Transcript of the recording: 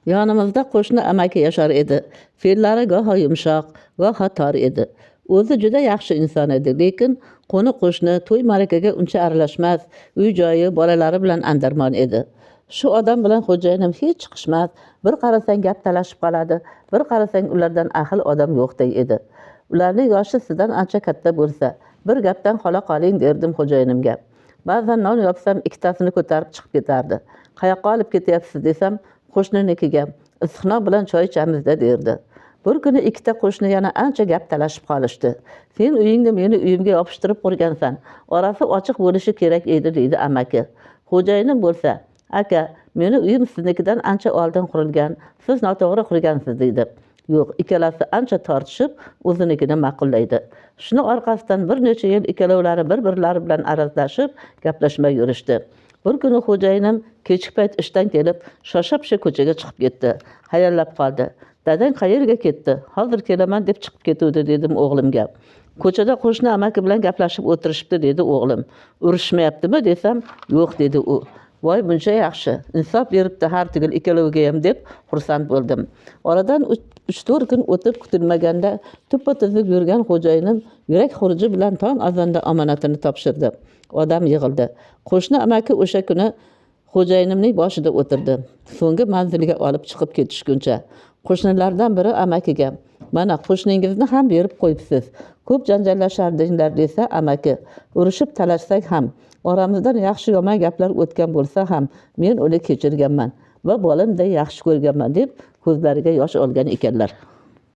Yonimizda qo'shni amaki yashar edi. Fe'llari goho yumshoq, goho tor edi. O'zi juda yaxshi inson edi, lekin qo'ni-qo'shni to'y ma'rakaga uncha aralashmas, uy-joyi, bolalari bilan andarmon edi. Shu odam bilan xo'jayinim hech chiqishmas, bir qarasang gap talashib qoladi, bir qarasang ulardan ahil odam yo'qday edi. Ularning yoshi sizdan ancha katta bo'lsa, bir gapdan qola qoling derdim xo'jayinimga. Ba'zan non yopsam ikkitasini ko'tarib chiqib ketardi. Qayoqqa olib ketyapsiz desam, qo'shninikiga, issiqnom bilan choy ichamizda derdi. Bir kuni ikkita qo'shni yana ancha gap talashib qolishdi. Sen uyingni meni uyimga yopishtirib qo'ygansan, orasi ochiq bo'lishi kerak edi deydi amaki. Xo'jayinim bo'lsa, aka, meni uyim siznikidan ancha oldin qurilgan, siz noto'g'ri qurgansiz deydi. Yo'q, ikkalasi ancha tortishib, o'zinikini ma'qullaydi. Shuni orqasidan bir necha yil ikkalovlari bir-birlari bilan arazlashib, gaplashmay yurishdi. Bir kuni xo'jayinim kechki payt ishdan kelib, shosha-pisha ko'chaga chiqib ketdi. Hayallab qoldi. Dadang qayerga ketdi? Hozir kelaman deb chiqib ketuvdi dedim o'g'limga. Ko'chada qo'shni amaki bilan gaplashib o'tirishibdi dedi o'g'lim. Urishmayaptimi desam, yo'q dedi u. Voy, buncha yaxshi, insof beribdi har tugul ikkaloviga ham deb xursand bo'ldim. Oradan 3-4 kun o'tib kutilmaganda tuppa-tuzuk yurgan xo'jayinim yurak xuruji bilan tong azonda omonatini topshirdi. Odam yig'ildi. Qo'shni amaki o'sha kuni xo'jayinimning boshida o'tirdi. So'nggi manziliga olib chiqib ketishguncha. Qo'shnilardan biri amakiga, mana qo'shningizni ham berib qo'yibsiz. Ko'p janjallashardinglar desa amaki, urushib talashsak ham, oramizdan yaxshi yomon gaplar o'tgan bo'lsa ham, men uni kechirganman va bolamday yaxshi ko'rganman deb ko'zlariga yosh olgan ekanlar.